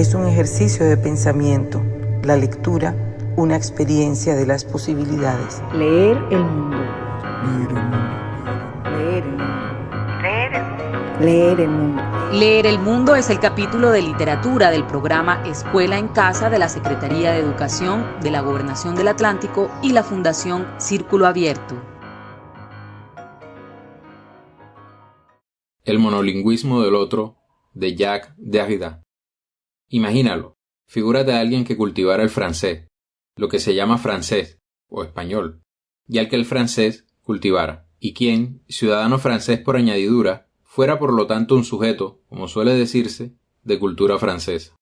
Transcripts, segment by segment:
es un ejercicio de pensamiento. La lectura, una experiencia de las posibilidades. Leer el mundo. Leer el mundo. Leer el mundo. Leer el mundo. Leer el mundo es el capítulo de literatura del programa Escuela en Casa de la Secretaría de Educación de la Gobernación del Atlántico y la Fundación Círculo Abierto. El monolingüismo del otro, de Jacques Derrida. Imagínalo, figúrate a alguien que cultivara el francés, lo que se llama francés, o español, y al que el francés cultivara, y quien, ciudadano francés por añadidura, fuera por lo tanto un sujeto, como suele decirse, de cultura francesa.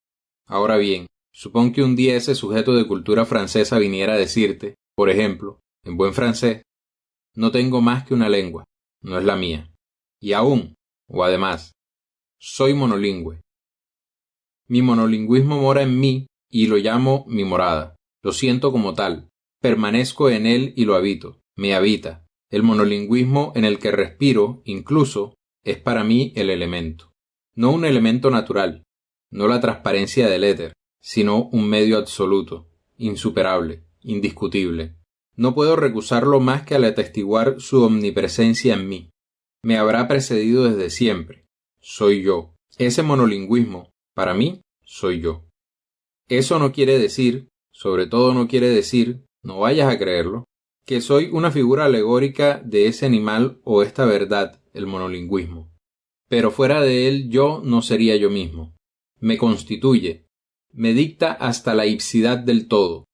Ahora bien, supón que un día ese sujeto de cultura francesa viniera a decirte, por ejemplo, en buen francés, no tengo más que una lengua, no es la mía, y aún, o además, soy monolingüe. Mi monolingüismo mora en mí y lo llamo mi morada. Lo siento como tal. Permanezco en él y lo habito. Me habita. El monolingüismo en el que respiro, incluso, es para mí el elemento. No un elemento natural, no la transparencia del éter, sino un medio absoluto, insuperable, indiscutible. No puedo recusarlo más que al atestiguar su omnipresencia en mí. Me habrá precedido desde siempre. Soy yo. Ese monolingüismo, para mí, soy yo. Eso no quiere decir, sobre todo no quiere decir, no vayas a creerlo, que soy una figura alegórica de ese animal o esta verdad, el monolingüismo. Pero fuera de él yo no sería yo mismo. Me constituye, me dicta hasta la ipsidad del todo,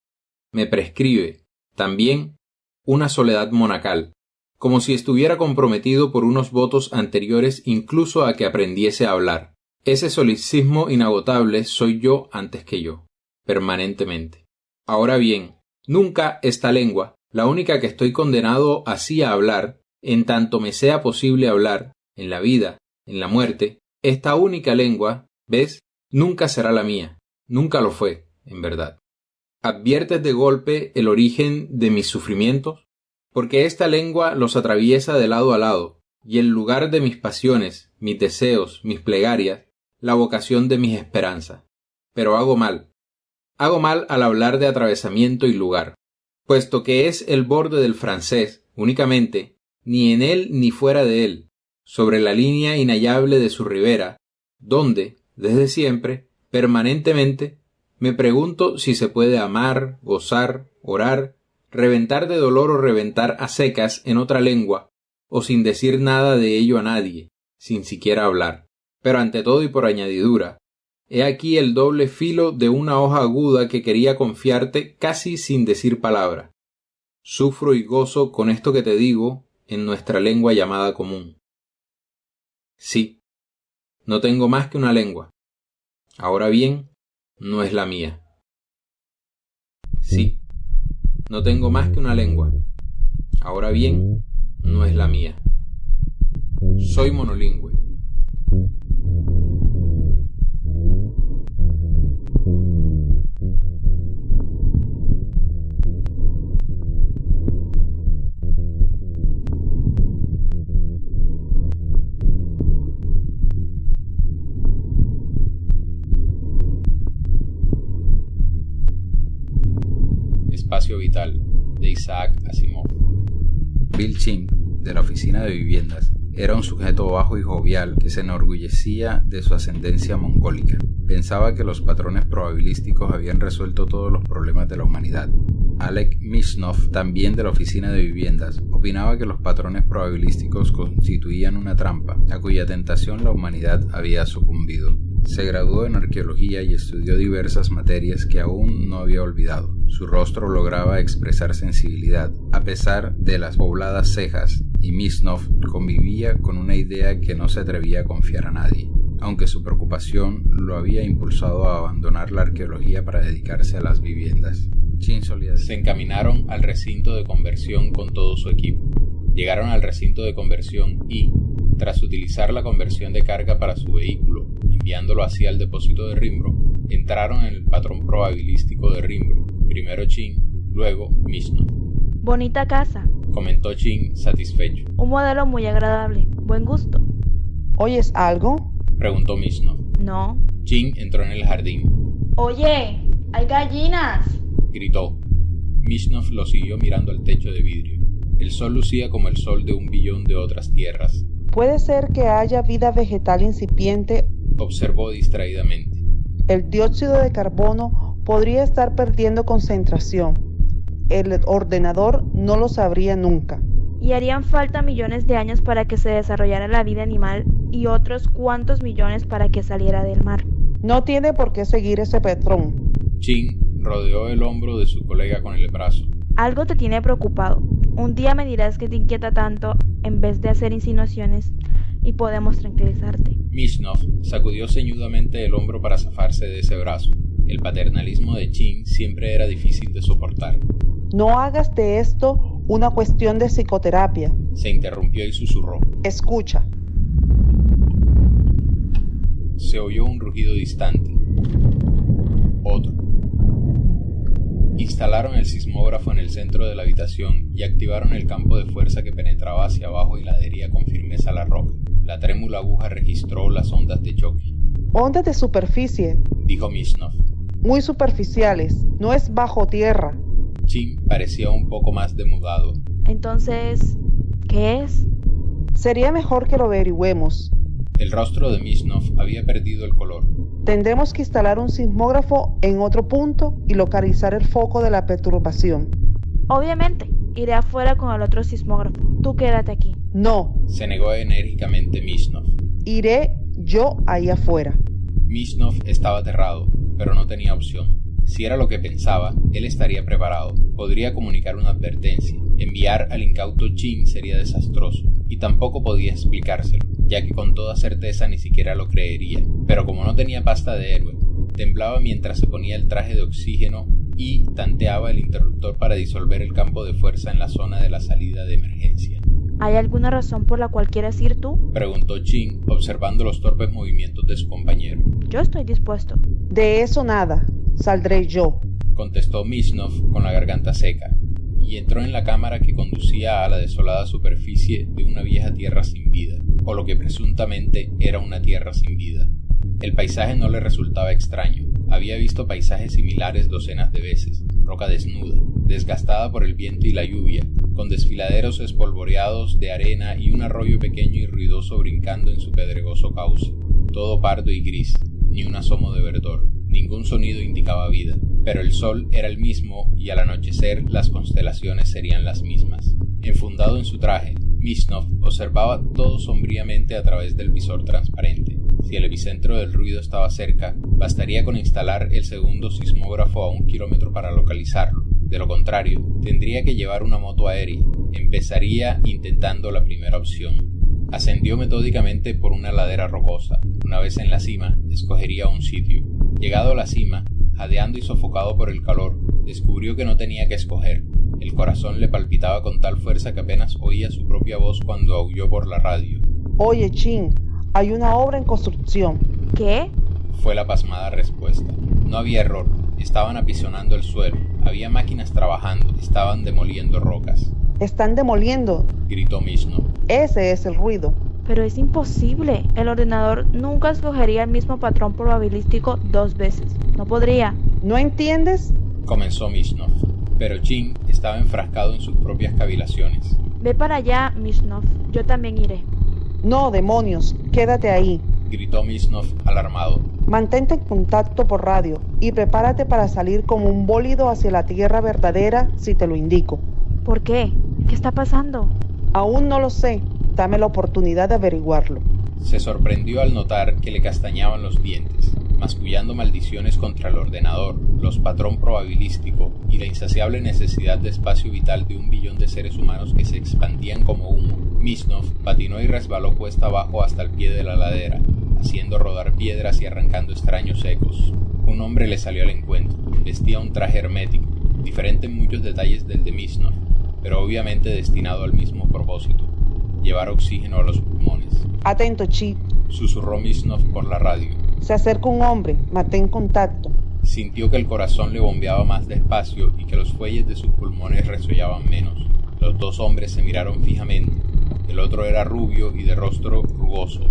me prescribe, también, una soledad monacal, como si estuviera comprometido por unos votos anteriores incluso a que aprendiese a hablar. Ese solicismo inagotable soy yo antes que yo, permanentemente. Ahora bien, nunca esta lengua, la única que estoy condenado así a hablar, en tanto me sea posible hablar, en la vida, en la muerte, esta única lengua, ¿ves?, nunca será la mía, nunca lo fue, en verdad. ¿Adviertes de golpe el origen de mis sufrimientos? Porque esta lengua los atraviesa de lado a lado, y en lugar de mis pasiones, mis deseos, mis plegarias, la vocación de mis esperanzas. Pero hago mal al hablar de atravesamiento y lugar, puesto que es el borde del francés, únicamente, ni en él ni fuera de él, sobre la línea inhallable de su ribera, donde, desde siempre, permanentemente, me pregunto si se puede amar, gozar, orar, reventar de dolor o reventar a secas en otra lengua, o sin decir nada de ello a nadie, sin siquiera hablar. Pero ante todo y por añadidura, he aquí el doble filo de una hoja aguda que quería confiarte casi sin decir palabra. Sufro y gozo con esto que te digo en nuestra lengua llamada común. Sí, no tengo más que una lengua. Ahora bien, no es la mía. Sí, no tengo más que una lengua. Ahora bien, no es la mía. Soy monolingüe. Espacio vital, de Isaac Asimov. Bill Ching, de la Oficina de Viviendas, era un sujeto bajo y jovial que se enorgullecía de su ascendencia mongólica. Pensaba que los patrones probabilísticos habían resuelto todos los problemas de la humanidad. Alec Mishnov, también de la Oficina de Viviendas, opinaba que los patrones probabilísticos constituían una trampa, a cuya tentación la humanidad había sucumbido. Se graduó en arqueología y estudió diversas materias que aún no había olvidado. Su rostro lograba expresar sensibilidad, a pesar de las pobladas cejas, y Mishnov convivía con una idea que no se atrevía a confiar a nadie, aunque su preocupación lo había impulsado a abandonar la arqueología para dedicarse a las viviendas. Se encaminaron al recinto de conversión con todo su equipo. Llegaron al recinto de conversión y, tras utilizar la conversión de carga para su vehículo, enviándolo hacia el depósito de Rimbro, entraron en el patrón probabilístico de Rimbro, primero Chin, luego Mishnov. Bonita casa, comentó Chin satisfecho. Un modelo muy agradable, buen gusto. ¿Oyes algo? Preguntó Mishnov. No. Chin entró en el jardín. Oye, hay gallinas. Gritó. Mishnov lo siguió mirando al techo de vidrio. El sol lucía como el sol de 1 billón de otras tierras. Puede ser que haya vida vegetal incipiente, Observó distraídamente. el dióxido de carbono podría estar perdiendo concentración. El ordenador no lo sabría nunca. Y harían falta millones de años para que se desarrollara la vida animal y otros cuantos millones para que saliera del mar. No tiene por qué seguir ese patrón. Chin rodeó el hombro de su colega con el brazo. Algo te tiene preocupado. Un día me dirás que te inquieta tanto en vez de hacer insinuaciones y podemos tranquilizarte. Mishnov sacudió ceñudamente el hombro para zafarse de ese brazo. El paternalismo de Chin siempre era difícil de soportar. No hagas de esto una cuestión de psicoterapia. Se interrumpió y susurró. Escucha. Se oyó un rugido distante. Otro. Instalaron el sismógrafo en el centro de la habitación y activaron el campo de fuerza que penetraba hacia abajo y la adhería con firmeza a la roca. La trémula aguja registró las ondas de choque. Ondas de superficie, Dijo Mishnov. muy superficiales. No es bajo tierra. Chin parecía un poco más demudado. Entonces, ¿qué es? Sería mejor que lo averigüemos. El rostro de Mishnov había perdido el color. Tendremos que instalar un sismógrafo en otro punto y localizar el foco de la perturbación. Obviamente, iré afuera con el otro sismógrafo. Tú quédate aquí. No, Se negó enérgicamente Mishnov. iré yo ahí afuera. Mishnov estaba aterrado, pero no tenía opción. Si era lo que pensaba, él estaría preparado. Podría comunicar una advertencia. Enviar al incauto Chin sería desastroso, y tampoco podía explicárselo, ya que con toda certeza ni siquiera lo creería. Pero como no tenía pasta de héroe, temblaba mientras se ponía el traje de oxígeno y tanteaba el interruptor para disolver el campo de fuerza en la zona de la salida de emergencia. ¿Hay alguna razón por la cual quieres ir tú? Preguntó Chin, observando los torpes movimientos de su compañero. Yo estoy dispuesto. De eso nada. Saldré yo. Contestó Mishnov con la garganta seca, y entró en la cámara que conducía a la desolada superficie de una vieja tierra sin vida, o lo que presuntamente era una tierra sin vida. El paisaje no le resultaba extraño. Había visto paisajes similares docenas de veces. Roca desnuda, desgastada por el viento y la lluvia, con desfiladeros espolvoreados de arena y un arroyo pequeño y ruidoso brincando en su pedregoso cauce. Todo pardo y gris, ni un asomo de verdor. Ningún sonido indicaba vida, pero el sol era el mismo y al anochecer las constelaciones serían las mismas. Enfundado en su traje, Mishnov observaba todo sombríamente a través del visor transparente. Si el epicentro del ruido estaba cerca, bastaría con instalar el segundo sismógrafo a 1 kilómetro para localizarlo. De lo contrario, tendría que llevar una moto aérea. Empezaría intentando la primera opción. Ascendió metódicamente por una ladera rocosa. Una vez en la cima, escogería un sitio. Llegado a la cima, jadeando y sofocado por el calor, descubrió que no tenía que escoger. El corazón le palpitaba con tal fuerza que apenas oía su propia voz cuando aulló por la radio. Oye, Chin, hay una obra en construcción. ¿Qué? Fue la pasmada respuesta. No había error. Estaban apisonando el suelo. Había máquinas trabajando. Estaban demoliendo rocas. Están demoliendo. Gritó Mishnov. Ese es el ruido. Pero es imposible. El ordenador nunca escogería el mismo patrón probabilístico 2 veces. No podría. ¿No entiendes? Comenzó Mishnov. Pero Chin estaba enfrascado en sus propias cavilaciones. Ve para allá, Mishnov. Yo también iré. No, demonios, quédate ahí. Gritó Mishnov alarmado. Mantente en contacto por radio y prepárate para salir como un bólido hacia la tierra verdadera si te lo indico. ¿Por qué? ¿Qué está pasando? Aún no lo sé. Dame la oportunidad de averiguarlo. Se sorprendió al notar que le castañaban los dientes, mascullando maldiciones contra el ordenador, los patrón probabilístico y la insaciable necesidad de espacio vital de 1 billón de seres humanos que se expandían como humo. Mishnov patinó y resbaló cuesta abajo hasta el pie de la ladera, haciendo rodar piedras y arrancando extraños ecos. Un hombre le salió al encuentro. Vestía un traje hermético, diferente en muchos detalles del de Mishnov, pero obviamente destinado al mismo propósito: llevar oxígeno a los pulmones. Atento, Chi. Susurró Mishnov por la radio. Se acerca un hombre. Mantén contacto. Sintió que el corazón le bombeaba más despacio y que los fuelles de sus pulmones resollaban menos. Los 2 hombres se miraron fijamente. El otro era rubio y de rostro rugoso,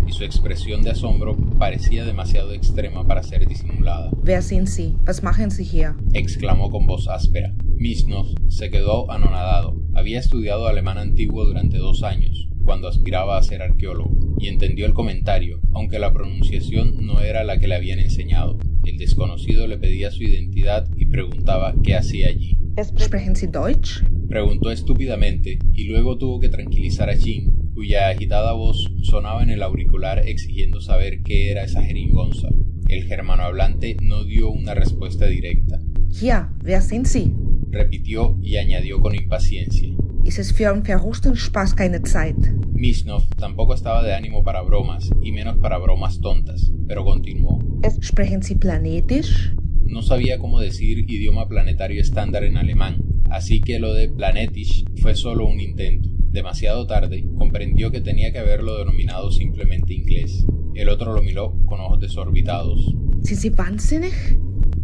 y su expresión de asombro parecía demasiado extrema para ser disimulada. Wer sind Sie? Was machen Sie hier? Exclamó con voz áspera. Misnov se quedó anonadado. Había estudiado alemán antiguo durante 2 años, cuando aspiraba a ser arqueólogo, y entendió el comentario, aunque la pronunciación no era la que le habían enseñado. El desconocido le pedía su identidad y preguntaba qué hacía allí. Sprechen Sie Deutsch? Preguntó estúpidamente y luego tuvo que tranquilizar a Jean, cuya agitada voz sonaba en el auricular exigiendo saber qué era esa jeringonza. El germanohablante no dio una respuesta directa. Hier, wer sind Sie? Repitió y añadió con impaciencia. Ist es für einen verruchten Spaß keine Zeit? Misnov tampoco estaba de ánimo para bromas, y menos para bromas tontas, pero continuó. Sprechen Sie Planetisch? No sabía cómo decir idioma planetario estándar en alemán, así que lo de Planetisch fue solo un intento. Demasiado tarde, comprendió que tenía que haberlo denominado simplemente inglés. El otro lo miró con ojos desorbitados. Sind Sie wahnsinnig?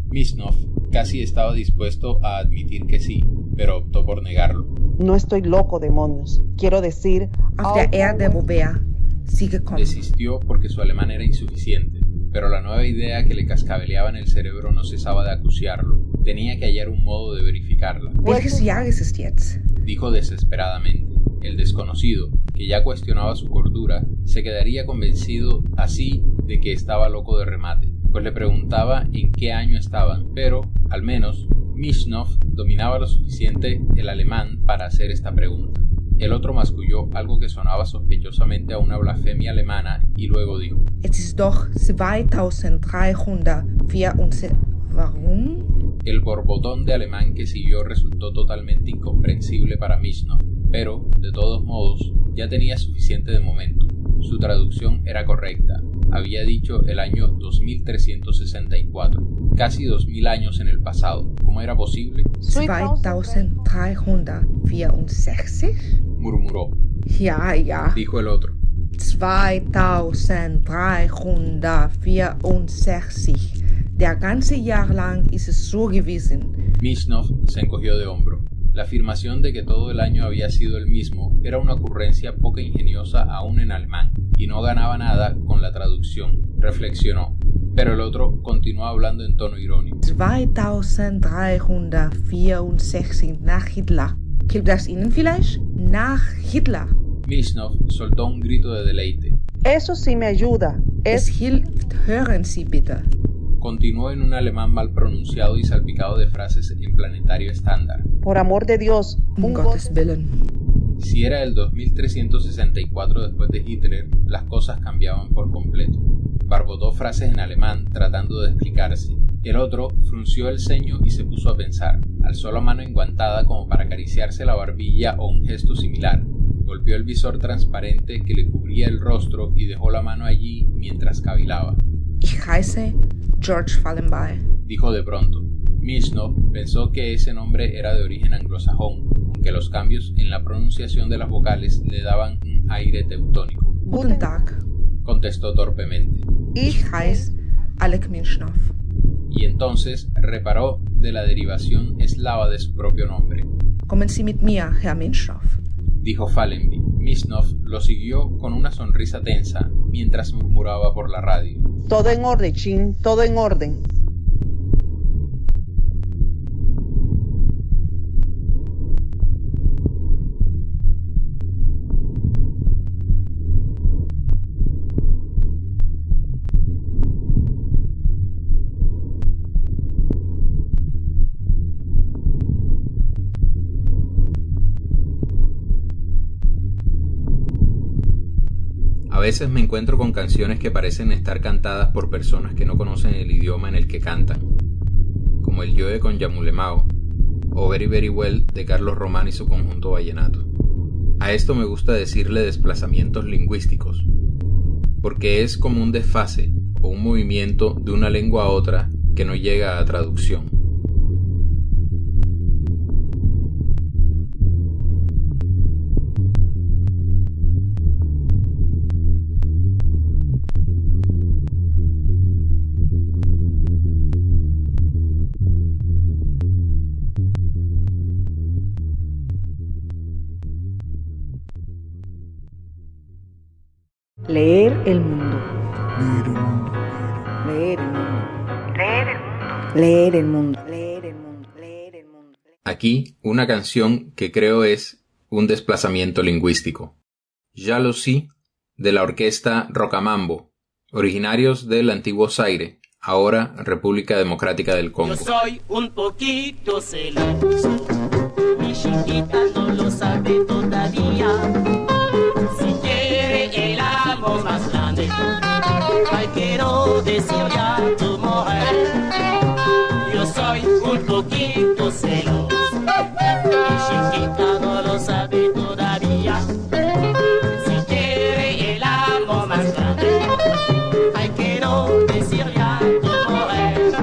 Misnov casi estaba dispuesto a admitir que sí, pero optó por negarlo. No estoy loco, demonios. Quiero decir... Auf der Erde, wo wer Sie gekommen. Desistió porque su alemán era insuficiente, pero la nueva idea que le cascabeleaba en el cerebro no cesaba de acuciarlo. Tenía que hallar un modo de verificarla. Welches Jahr ist es jetzt? Dijo desesperadamente. El desconocido, que ya cuestionaba su cordura, se quedaría convencido así de que estaba loco de remate, pues le preguntaba en qué año estaban, pero, al menos, Misnov dominaba lo suficiente el alemán para hacer esta pregunta. El otro masculló algo que sonaba sospechosamente a una blasfemia alemana y luego dijo: Es ist doch 2364. Warum? El borbotón de alemán que siguió resultó totalmente incomprensible para Misnov, pero, de todos modos, ya tenía suficiente de momento. Su traducción era correcta. Había dicho el año 2364, casi 2000 años en el pasado. ¿Cómo era posible? 2364? Murmuró. Ja, ja. Dijo el otro. 2364. Der ganze Jahr lang ist es so gewesen. Misnov se encogió de hombro. La afirmación de que todo el año había sido el mismo era una ocurrencia poco ingeniosa aún en alemán, y no ganaba nada con la traducción, reflexionó. Pero el otro continuó hablando en tono irónico. 2364 nach Hitler. Hilft das Ihnen vielleicht? Nach Hitler. Misnov soltó un grito de deleite. Eso sí me ayuda. Es hilft, hören Sie bitte. Continuó en un alemán mal pronunciado y salpicado de frases en planetario estándar. Por amor de Dios, Um Gottes Willen. Si era el 2364 después de Hitler, las cosas cambiaban por completo. Barbotó frases en alemán tratando de explicarse. El otro frunció el ceño y se puso a pensar. Alzó la mano enguantada como para acariciarse la barbilla o un gesto similar. Golpeó el visor transparente que le cubría el rostro y dejó la mano allí mientras cavilaba. Ich heiße George Fallenby. Dijo de pronto. Misnov pensó que ese nombre era de origen anglosajón, aunque los cambios en la pronunciación de las vocales le daban un aire teutónico. Guten Tag. Contestó torpemente. Ich heiße Alec Mishnov. Y entonces reparó de la derivación eslava de su propio nombre. Kommen Sie mit mir, Herr Mishnov. Dijo Fallenby. Misnov lo siguió con una sonrisa tensa mientras murmuraba por la radio. todo en orden, Chin, todo en orden. A veces me encuentro con canciones que parecen estar cantadas por personas que no conocen el idioma en el que cantan, como el Yoe con Yamulemao o Very Very Well de Carlos Román y su conjunto vallenato. A esto me gusta decirle desplazamientos lingüísticos, porque es como un desfase o un movimiento de una lengua a otra que no llega a traducción. Leer el mundo. Leer el mundo. Leer el mundo. Leer el mundo. Leer el mundo. Aquí, una canción que creo es un desplazamiento lingüístico. Jalousie, de la orquesta Rocamambo, originarios del antiguo Zaire, ahora República Democrática del Congo. Yo soy un poquito celoso, mi chiquita no lo sabe todavía. Si quiere el amor más grande, ay, quiero decirle a tu mujer. Yo soy un poquito celoso, mi chiquita no lo sabe todavía. Si quiere el amor más grande, ay, quiero decirle a tu mujer.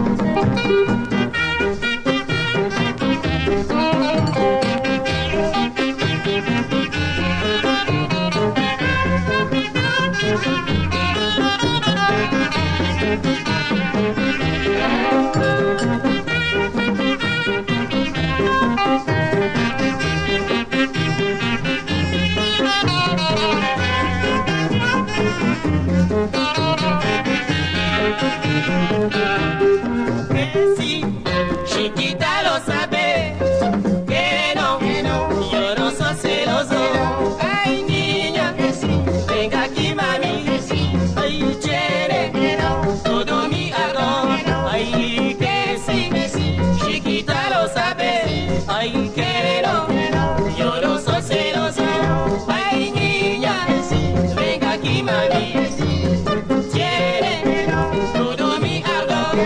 Que sí, chiquita lo sabe, que no, yo no soy celoso. Ay, niña, venga aquí, mami, ay, quiere todo mi amor. Ay, que sí, chiquita lo sabe, ay, que no, yo no soy celoso. Ay, niña, venga aquí, mami, quiere todo mi amor.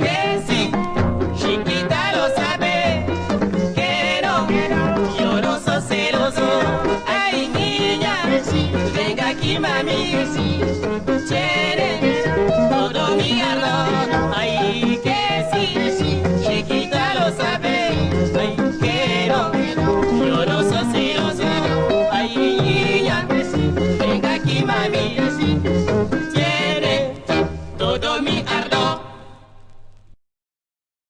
Que sí, chiquita lo sabe, que no, yo no soy celoso. Ay, niña, venga aquí, mami, quiere todo mi ardor. Ay, que sí, chiquita lo sabe, ay, que no, yo no soy celoso. Ay, niña, venga aquí, mami, quiere todo mi ardor.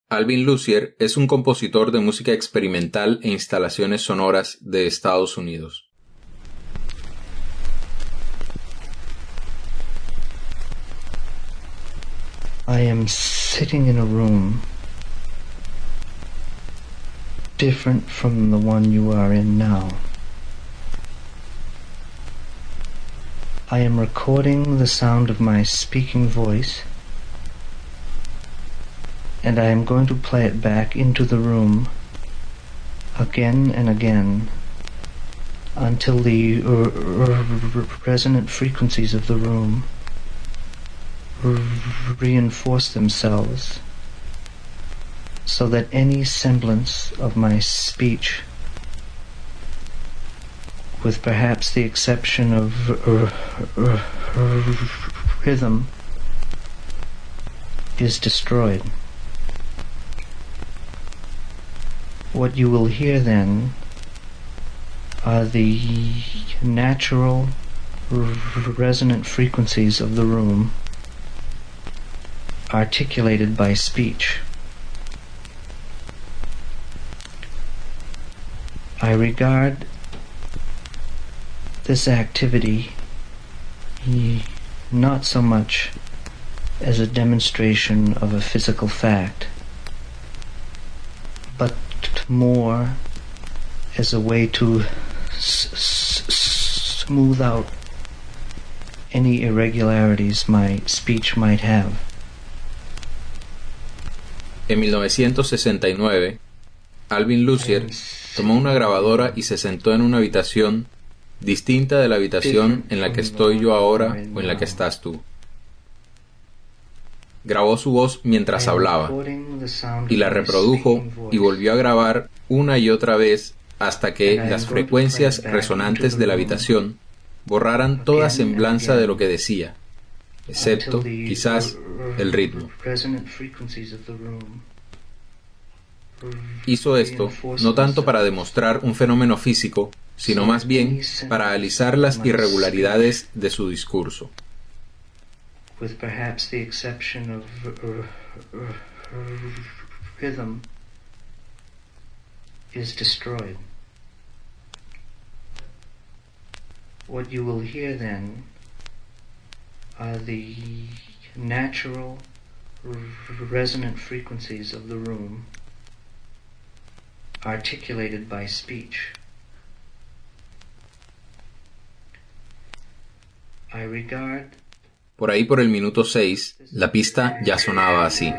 Alvin Lucier es un compositor de música experimental e instalaciones sonoras de Estados Unidos. I am sitting in a room different from the one you are in now. I am recording the sound of my speaking voice, and I am going to play it back into the room again and again until the resonant frequencies of the room reinforce themselves, so that any semblance of my speech, with perhaps the exception of rhythm, is destroyed. What you will hear then are the natural resonant frequencies of the room articulated by speech. I regard this activity not so much as a demonstration of a physical fact, but more as a way to smooth out any irregularities my speech might have. En 1969, Alvin Lucier tomó una grabadora y se sentó en una habitación distinta de la habitación en la que estoy yo ahora o en la que estás tú. grabó su voz mientras hablaba y la reprodujo y volvió a grabar una y otra vez hasta que las frecuencias resonantes de la habitación borraran toda semblanza de lo que decía, excepto quizás el ritmo. Hizo esto no tanto para demostrar un fenómeno físico, sino más bien para alisar las irregularidades de su discurso. With perhaps the exception of rhythm, is destroyed. What you will hear then are the natural resonant frequencies of the room articulated by speech. I regard Por ahí por el minuto 6, la pista ya sonaba así.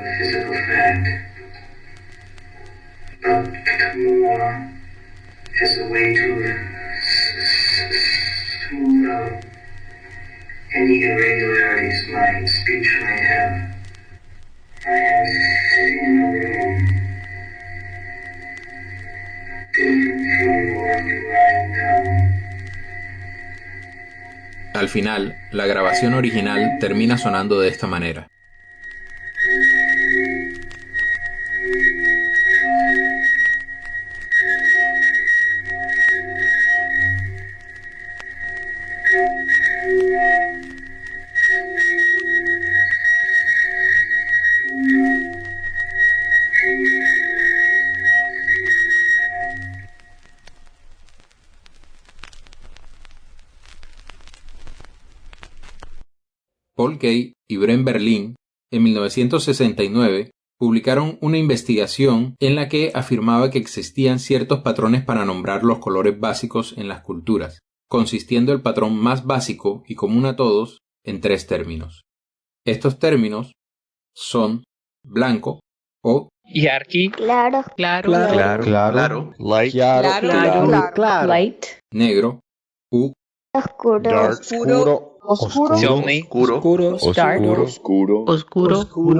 Al final, la grabación original termina sonando de esta manera. Paul Kay y Bren Berlin, en 1969, publicaron una investigación en la que afirmaba que existían ciertos patrones para nombrar los colores básicos en las culturas, consistiendo el patrón más básico y común a todos en 3 términos. Estos términos son blanco o Yarki, Claro. light, Light. negro u Oscuro. Johnny, Oscuro.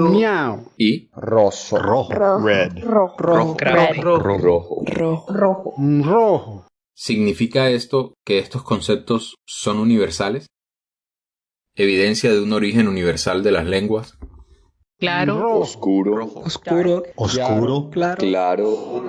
Miau. y Rojo. Rojo. Rojo. ¿significa esto que estos conceptos son universales? ¿Evidencia de un origen universal de las lenguas? Claro. Oscuro. Claro.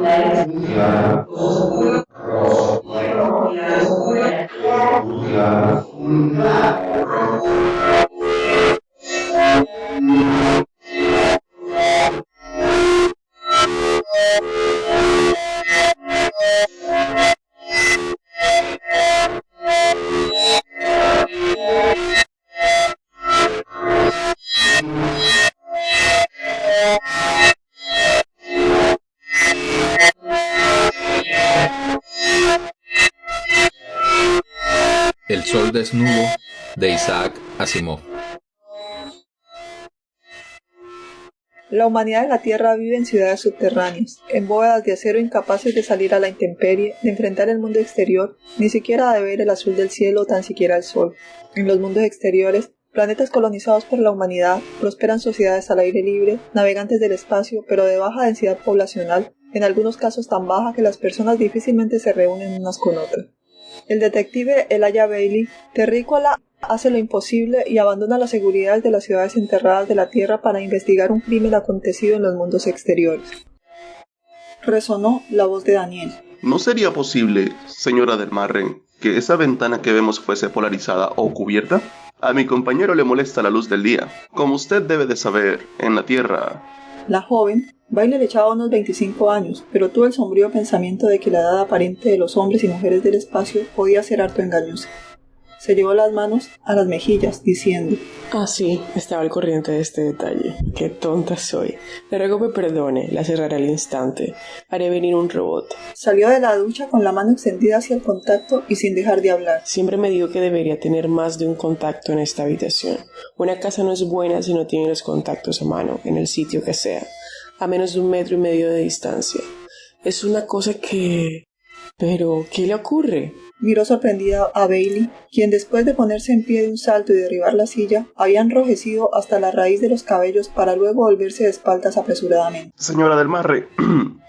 El sol desnudo de Isaac Asimov. La humanidad en la Tierra vive en ciudades subterráneas, en bóvedas de acero incapaces de salir a la intemperie, de enfrentar el mundo exterior, ni siquiera de ver el azul del cielo o tan siquiera el sol. En los mundos exteriores, planetas colonizados por la humanidad, prosperan sociedades al aire libre, navegantes del espacio, pero de baja densidad poblacional, en algunos casos tan baja que las personas difícilmente se reúnen unas con otras. El detective Elijah Baley, terrícola, hace lo imposible y abandona la seguridad de las ciudades enterradas de la Tierra para investigar un crimen acontecido en los mundos exteriores. Resonó la voz de Daniel. ¿No sería posible, señora del Marren, que esa ventana que vemos fuese polarizada o cubierta? A mi compañero le molesta la luz del día. Como usted debe de saber, en la Tierra... La joven, Bailey le echaba unos 25 años, pero tuvo el sombrío pensamiento de que la edad aparente de los hombres y mujeres del espacio podía ser harto engañosa. Se llevó las manos a las mejillas, diciendo: Ah, sí, estaba al corriente de este detalle. Qué tonta soy. Le ruego me perdone, la cerraré al instante. Haré venir un robot. Salió de la ducha con la mano extendida hacia el contacto y sin dejar de hablar. Siempre me digo que debería tener más de un contacto en esta habitación. Una casa no es buena si no tiene los contactos a mano, en el sitio que sea, a menos de 1,5 metros de distancia. Es una cosa que... Pero, ¿qué le ocurre? Miró sorprendida a Bailey, quien después de ponerse en pie de un salto y derribar la silla, había enrojecido hasta la raíz de los cabellos para luego volverse de espaldas apresuradamente. Señora del Marre,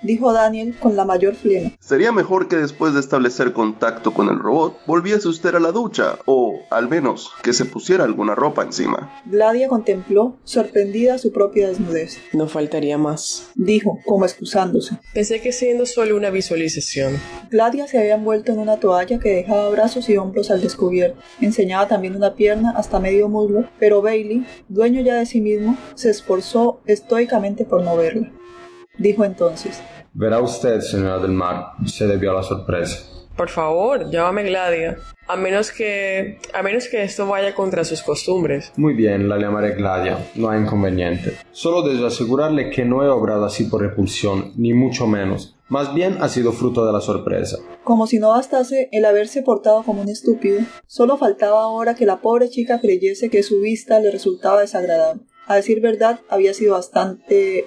dijo Daniel con la mayor flema. Sería mejor que después de establecer contacto con el robot, volviese usted a la ducha, o al menos que se pusiera alguna ropa encima. Gladia contempló, sorprendida, su propia desnudez. No faltaría más, dijo, como excusándose. Pensé que siendo solo una visualización. Gladia se había envuelto en una toalla que dejaba brazos y hombros al descubierto. Enseñaba también una pierna hasta medio muslo, pero Bailey, dueño ya de sí mismo, se esforzó estoicamente por no verla. Dijo entonces: Verá usted, señora del Mar, se debió a la sorpresa. Por favor, llámame Gladia. A menos que esto vaya contra sus costumbres. Muy bien, la llamaré Gladia, no hay inconveniente. Solo deseo asegurarle que no he obrado así por repulsión, ni mucho menos. Más bien ha sido fruto de la sorpresa. Como si no bastase el haberse portado como un estúpido, solo faltaba ahora que la pobre chica creyese que su vista le resultaba desagradable. A decir verdad, había sido bastante,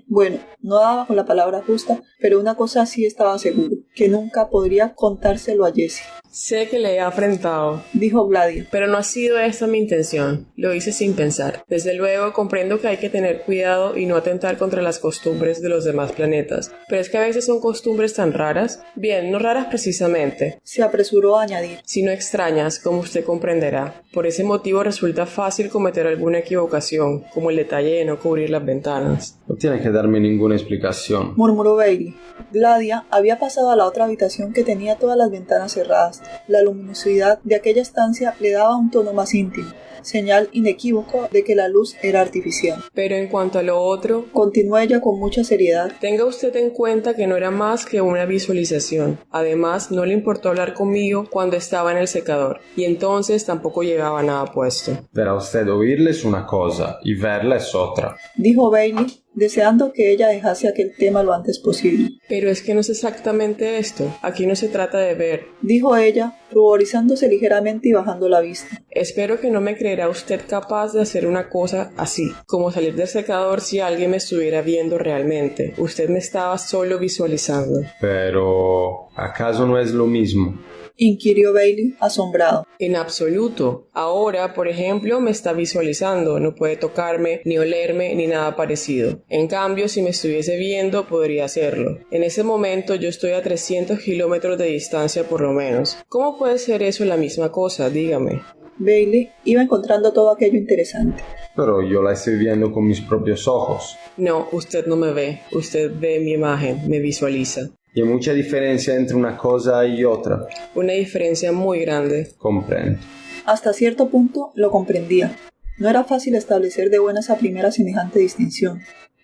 bueno, no daba con la palabra justa, pero una cosa sí estaba seguro, que nunca podría contárselo a Jessie. Sé que le he afrentado, dijo Gladia, pero no ha sido esta mi intención. Lo hice sin pensar. Desde luego comprendo que hay que tener cuidado y no atentar contra las costumbres de los demás planetas. Pero es que a veces son costumbres tan raras. Bien, no raras precisamente. Se apresuró a añadir. Sino extrañas, como usted comprenderá. Por ese motivo resulta fácil cometer alguna equivocación, como el detalle de no cubrir las ventanas. No tiene que darme ninguna explicación, murmuró Bailey. Gladia había pasado a la otra habitación que tenía todas las ventanas cerradas. La luminosidad de aquella estancia le daba un tono más íntimo, señal inequívoco de que la luz era artificial. Pero en cuanto a lo otro, continuó ella con mucha seriedad, tenga usted en cuenta que no era más que una visualización. Además, no le importó hablar conmigo cuando estaba en el secador, y entonces tampoco llevaba nada puesto. Verá usted, oírle es una cosa y verla es otra, dijo Bailey, deseando que ella dejase aquel tema lo antes posible. Pero es que no es exactamente esto. Aquí no se trata de ver, dijo ella, ruborizándose ligeramente y bajando la vista. Espero que no me creerá usted capaz de hacer una cosa así, como salir del secador si alguien me estuviera viendo realmente. Usted me estaba solo visualizando. Pero ¿acaso no es lo mismo?, inquirió Bailey, asombrado. En absoluto. Ahora, por ejemplo, me está visualizando. No puede tocarme, ni olerme, ni nada parecido. En cambio, si me estuviese viendo, podría hacerlo. En ese momento, yo estoy a 300 kilómetros de distancia por lo menos. ¿Cómo puede ser eso la misma cosa? Dígame. Bailey iba encontrando todo aquello interesante. Pero yo la estoy viendo con mis propios ojos. No, usted no me ve. Usted ve mi imagen, me visualiza. Y hay mucha diferencia entre una cosa y otra. Una diferencia muy grande. Comprendo. Hasta cierto punto lo comprendía. No era fácil establecer de buenas a primeras semejante distinción,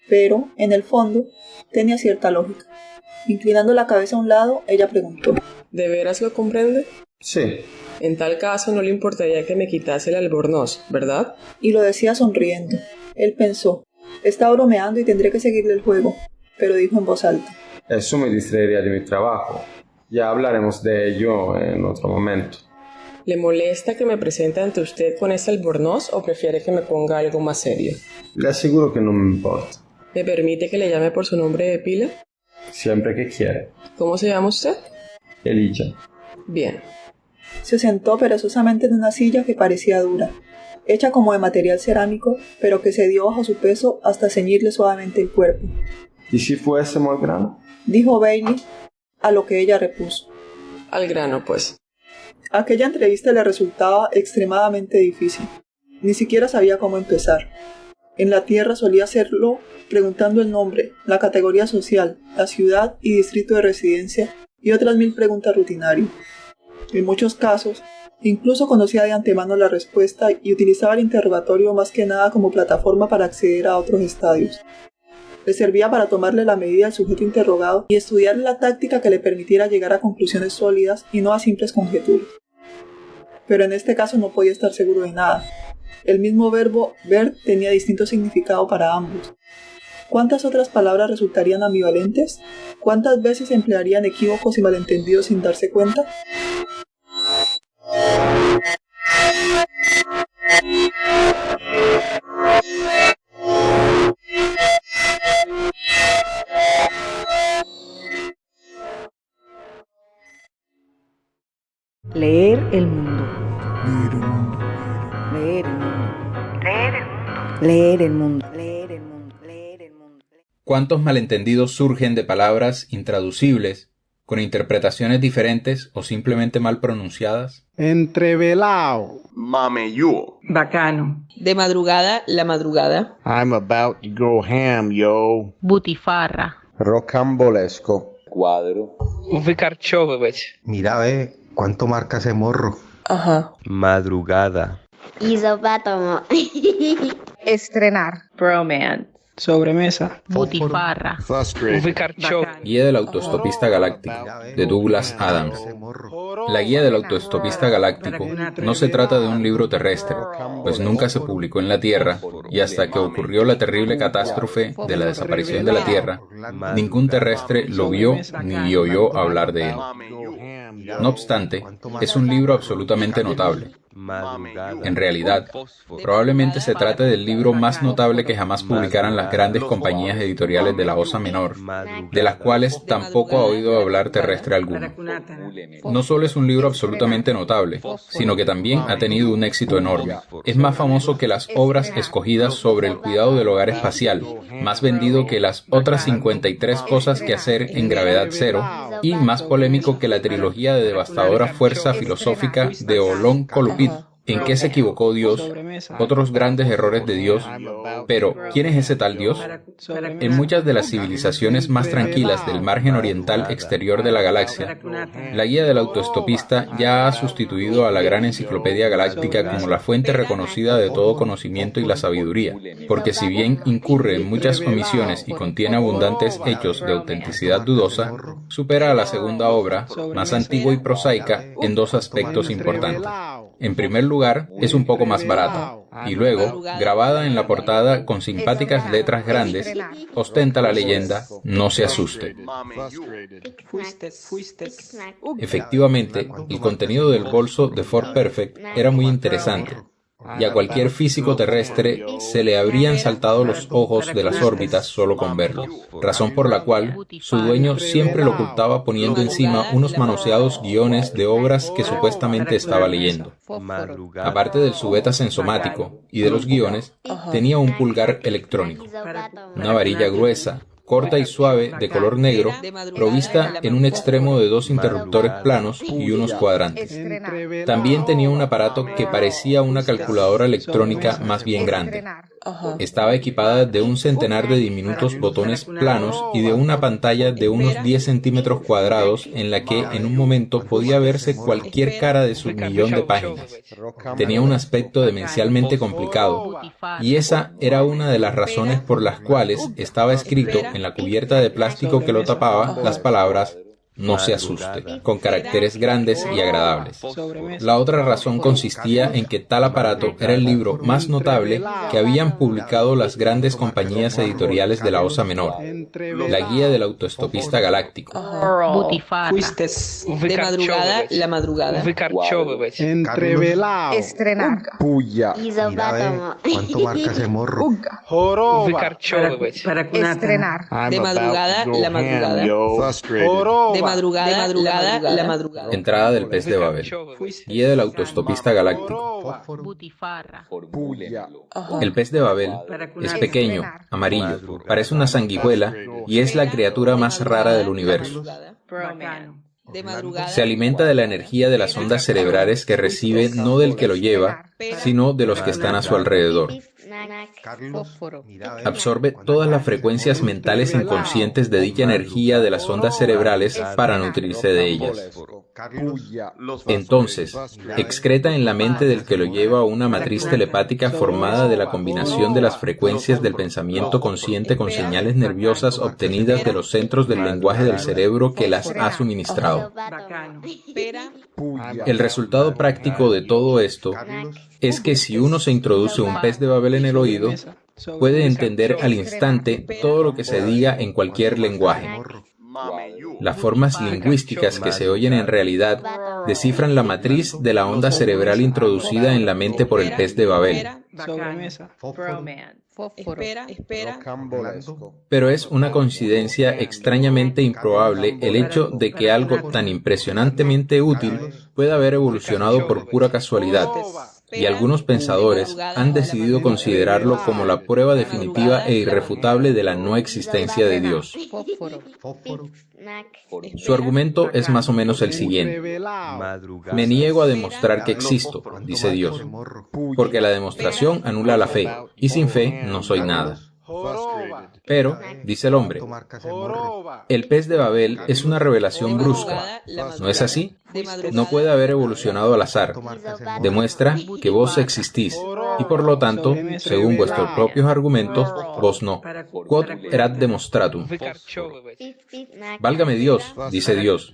pero, en el fondo, tenía cierta lógica. Inclinando la cabeza a un lado, ella preguntó: ¿De veras lo comprende? Sí. En tal caso no le importaría que me quitase el albornoz, ¿verdad? Y lo decía sonriendo. Él pensó: está bromeando y tendré que seguirle el juego, pero dijo en voz alta: eso me distraería de mi trabajo. Ya hablaremos de ello en otro momento. ¿Le molesta que me presente ante usted con ese albornoz o prefiere que me ponga algo más serio? Le aseguro que no me importa. ¿Me permite que le llame por su nombre de pila? Siempre que quiera. ¿Cómo se llama usted? Elijah. Bien. Se sentó perezosamente en una silla que parecía dura, hecha como de material cerámico, pero que cedió bajo su peso hasta ceñirle suavemente el cuerpo. ¿Y si fuésemos al grano?, dijo Bailey, a lo que ella repuso: al grano, pues. Aquella entrevista le resultaba extremadamente difícil. Ni siquiera sabía cómo empezar. En la Tierra solía hacerlo preguntando el nombre, la categoría social, la ciudad y distrito de residencia y otras 1000 preguntas rutinarias. En muchos casos, incluso conocía de antemano la respuesta y utilizaba el interrogatorio más que nada como plataforma para acceder a otros estadios. Le servía para tomarle la medida al sujeto interrogado y estudiar la táctica que le permitiera llegar a conclusiones sólidas y no a simples conjeturas. Pero en este caso no podía estar seguro de nada. El mismo verbo ver tenía distinto significado para ambos. ¿Cuántas otras palabras resultarían ambivalentes? ¿Cuántas veces emplearían equívocos y malentendidos sin darse cuenta? Leer el mundo. Leer el mundo. Leer el mundo. Leer el mundo. Leer el mundo. ¿Cuántos malentendidos surgen de palabras intraducibles, con interpretaciones diferentes o simplemente mal pronunciadas? Entrevelao. Mameyuo. Bacano. De madrugada, la madrugada. I'm about to go ham, yo. Butifarra. Rocambolesco. Cuadro. Wykarczowywać. Mira, ve, cuánto marca ese morro. Ajá. Madrugada. Isopátomo. Estrenar. Bromance. Sobremesa. Butifarra. Guía del autoestopista galáctico, de Douglas Adams. La guía del autoestopista galáctico no se trata de un libro terrestre, pues nunca se publicó en la Tierra, y hasta que ocurrió la terrible catástrofe de la desaparición de la Tierra, ningún terrestre lo vio ni oyó hablar de él. No obstante, es un libro absolutamente notable. En realidad, probablemente se trate del libro más notable que jamás publicaran las grandes compañías editoriales de la Osa Menor, de las cuales tampoco ha oído hablar terrestre alguno. No solo es un libro absolutamente notable, sino que también ha tenido un éxito enorme. Es más famoso que las obras escogidas sobre el cuidado del hogar espacial, más vendido que las otras 53 cosas que hacer en Gravedad Cero, y más polémico que la trilogía de devastadora fuerza filosófica de Olón Colupit. ¿En qué se equivocó Dios? Otros grandes errores de Dios. Pero, ¿quién es ese tal Dios? En muchas de las civilizaciones más tranquilas del margen oriental exterior de la galaxia, la guía del autoestopista ya ha sustituido a la gran enciclopedia galáctica como la fuente reconocida de todo conocimiento y la sabiduría, porque si bien incurre en muchas omisiones y contiene abundantes hechos de autenticidad dudosa, supera a la segunda obra, más antigua y prosaica, en dos aspectos importantes. En primer lugar, es un poco más barata, y luego, grabada en la portada con simpáticas letras grandes, ostenta la leyenda "No se asuste". Efectivamente, el contenido del bolso de Ford Perfect era muy interesante, y a cualquier físico terrestre se le habrían saltado los ojos de las órbitas solo con verlo, razón por la cual su dueño siempre lo ocultaba poniendo encima unos manoseados guiones de obras que supuestamente estaba leyendo. Aparte del subeta sensomático y de los guiones, tenía un pulgar electrónico, una varilla gruesa, corta y suave, de color negro, provista en un extremo de dos interruptores planos y unos cuadrantes. También tenía un aparato que parecía una calculadora electrónica más bien grande. Estaba equipada de un centenar de diminutos botones planos y de una pantalla de unos 10 centímetros cuadrados en la que en un momento podía verse cualquier cara de su millón de páginas. Tenía un aspecto demencialmente complicado, y esa era una de las razones por las cuales estaba escrito en la cubierta de plástico que lo tapaba las palabras "No se asuste", con caracteres grandes y agradables. La otra razón consistía en que tal aparato era el libro más notable que habían publicado las grandes compañías editoriales de la Osa Menor, la guía del autoestopista galáctico. Butifarra. De madrugada, la madrugada. Entrevelao. Estrenar. Puya. Isopátomo. ¿Cuánto marca ese morro? Joroba. Estrenar. De madrugada, la madrugada. De madrugada, la madrugada. Entrada del pez de Babel. Guía del autoestopista galáctico. Butifarra. El pez de Babel es pequeño, amarillo, parece una sanguijuela y es la criatura más rara del universo. Se alimenta de la energía de las ondas cerebrales que recibe no del que lo lleva, sino de los que están a su alrededor. Absorbe todas las frecuencias mentales inconscientes de dicha energía de las ondas cerebrales para nutrirse de ellas. Entonces, excreta en la mente del que lo lleva una matriz telepática formada de la combinación de las frecuencias del pensamiento consciente con señales nerviosas obtenidas de los centros del lenguaje del cerebro que las ha suministrado. El resultado práctico de todo esto es que si uno se introduce un pez de Babel en el oído, puede entender al instante todo lo que se diga en cualquier lenguaje. Las formas lingüísticas que se oyen en realidad descifran la matriz de la onda cerebral introducida en la mente por el pez de Babel. Sobremesa. Pero es una coincidencia extrañamente improbable el hecho de que algo tan impresionantemente útil pueda haber evolucionado por pura casualidad, y algunos pensadores han decidido considerarlo como la prueba definitiva e irrefutable de la no existencia de Dios. Su argumento es más o menos el siguiente: me niego a demostrar que existo, dice Dios, porque la demostración anula la fe, y sin fe no soy nada. Pero, dice el hombre, el pez de Babel es una revelación brusca. ¿No es así? No puede haber evolucionado al azar. Demuestra que vos existís, y por lo tanto, según vuestros propios argumentos, vos no. Quod erat demonstratum. Válgame Dios, dice Dios.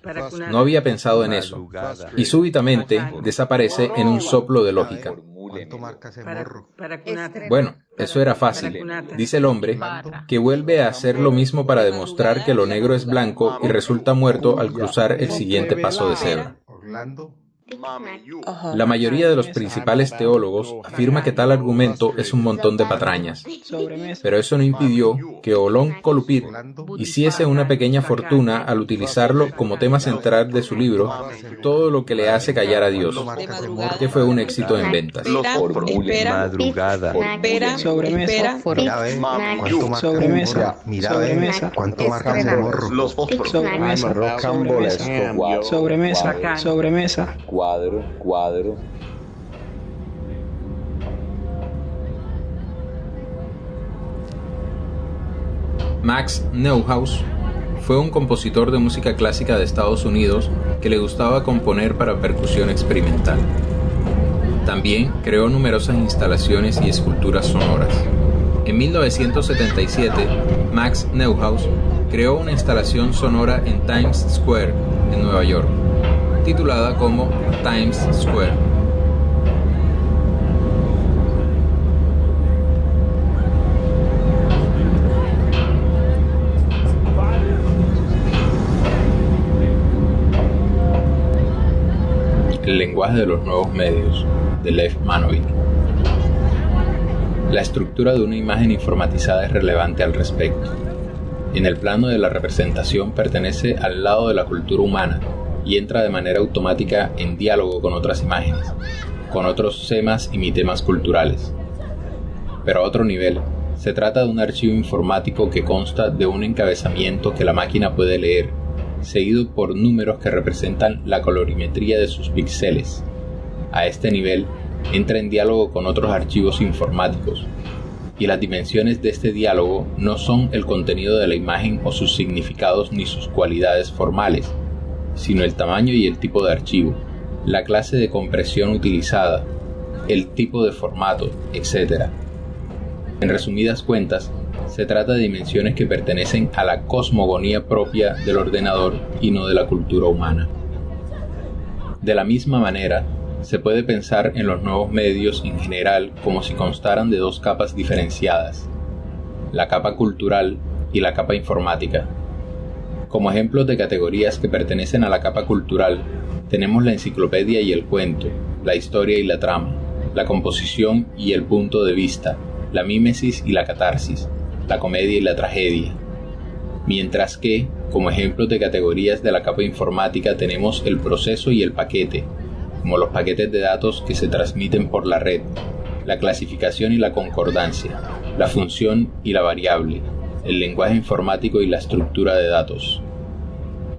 No había pensado en eso. Y súbitamente desaparece en un soplo de lógica. Bueno, eso era fácil. Dice el hombre que vuelve a hacer lo mismo para demostrar que lo negro es blanco y resulta muerto al cruzar el siguiente paso de cebra. La mayoría de los principales teólogos afirma que tal argumento es un montón de patrañas, pero eso no impidió que Olón Colupir hiciese una pequeña fortuna al utilizarlo como tema central de su libro Todo lo que le hace callar a Dios, que fue un éxito en ventas. Madrugada. Sobremesa. Sobremesa. Mira, cuánto marca ese morro. Los fósforos. Sobremesa. Cuadro. Max Neuhaus fue un compositor de música clásica de Estados Unidos que le gustaba componer para percusión experimental. También creó numerosas instalaciones y esculturas sonoras. En 1977, Max Neuhaus creó una instalación sonora en Times Square, en Nueva York, titulada como Times Square. El lenguaje de los nuevos medios, de Lev Manovich. La estructura de una imagen informatizada es relevante al respecto. En el plano de la representación pertenece al lado de la cultura humana y entra de manera automática en diálogo con otras imágenes, con otros semas y mitemas culturales. Pero a otro nivel, se trata de un archivo informático que consta de un encabezamiento que la máquina puede leer, seguido por números que representan la colorimetría de sus píxeles. A este nivel, entra en diálogo con otros archivos informáticos, y las dimensiones de este diálogo no son el contenido de la imagen o sus significados ni sus cualidades formales, sino el tamaño y el tipo de archivo, la clase de compresión utilizada, el tipo de formato, etc. En resumidas cuentas, se trata de dimensiones que pertenecen a la cosmogonía propia del ordenador y no de la cultura humana. De la misma manera, se puede pensar en los nuevos medios en general como si constaran de dos capas diferenciadas, la capa cultural y la capa informática. Como ejemplos de categorías que pertenecen a la capa cultural, tenemos la enciclopedia y el cuento, la historia y la trama, la composición y el punto de vista, la mímesis y la catarsis, la comedia y la tragedia. Mientras que, como ejemplos de categorías de la capa informática, tenemos el proceso y el paquete, como los paquetes de datos que se transmiten por la red, la clasificación y la concordancia, la función y la variable, el lenguaje informático y la estructura de datos.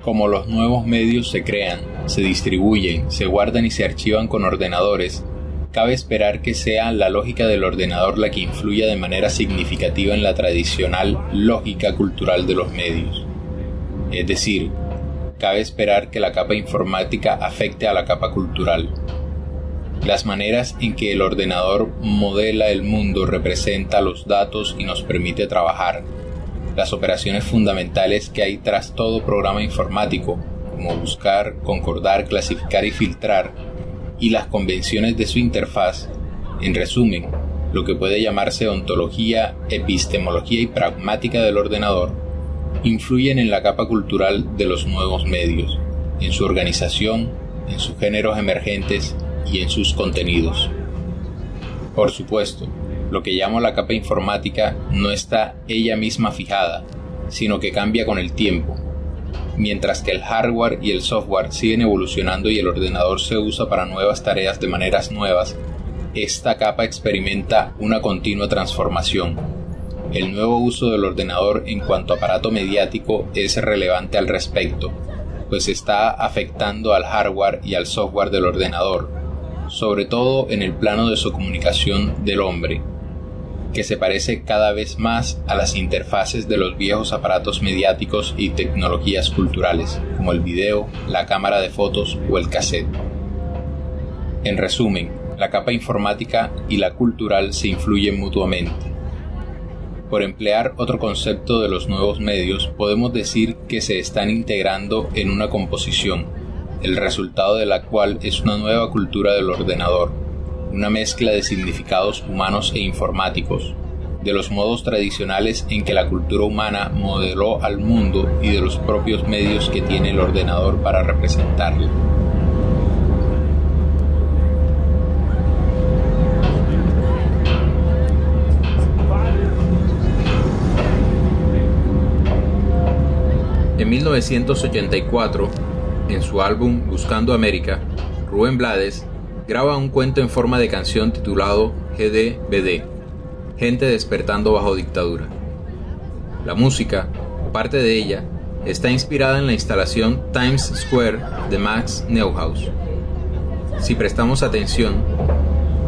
Como los nuevos medios se crean, se distribuyen, se guardan y se archivan con ordenadores, cabe esperar que sea la lógica del ordenador la que influya de manera significativa en la tradicional lógica cultural de los medios. Es decir, cabe esperar que la capa informática afecte a la capa cultural. Las maneras en que el ordenador modela el mundo representa los datos y nos permite trabajar. Las operaciones fundamentales que hay tras todo programa informático, como buscar, concordar, clasificar y filtrar, y las convenciones de su interfaz, en resumen, lo que puede llamarse ontología, epistemología y pragmática del ordenador, influyen en la capa cultural de los nuevos medios, en su organización, en sus géneros emergentes y en sus contenidos. Por supuesto, lo que llamo la capa informática no está ella misma fijada, sino que cambia con el tiempo. Mientras que el hardware y el software siguen evolucionando y el ordenador se usa para nuevas tareas de maneras nuevas, esta capa experimenta una continua transformación. El nuevo uso del ordenador en cuanto a aparato mediático es relevante al respecto, pues está afectando al hardware y al software del ordenador, sobre todo en el plano de su comunicación del hombre, que se parece cada vez más a las interfaces de los viejos aparatos mediáticos y tecnologías culturales, como el video, la cámara de fotos o el cassette. En resumen, la capa informática y la cultural se influyen mutuamente. Por emplear otro concepto de los nuevos medios, podemos decir que se están integrando en una composición, el resultado de la cual es una nueva cultura del ordenador, una mezcla de significados humanos e informáticos, de los modos tradicionales en que la cultura humana modeló al mundo y de los propios medios que tiene el ordenador para representarlo. En 1984, en su álbum Buscando América, Rubén Blades graba un cuento en forma de canción titulado GDBD, Gente despertando bajo dictadura. La música, o parte de ella, está inspirada en la instalación Times Square de Max Neuhaus. Si prestamos atención,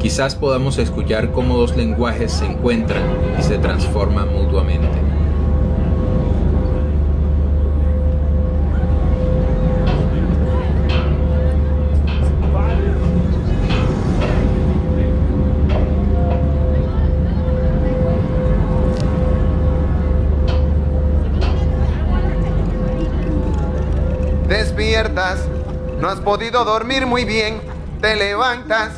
quizás podamos escuchar cómo dos lenguajes se encuentran y se transforman mutuamente. Despiertas, no has podido dormir muy bien, te levantas,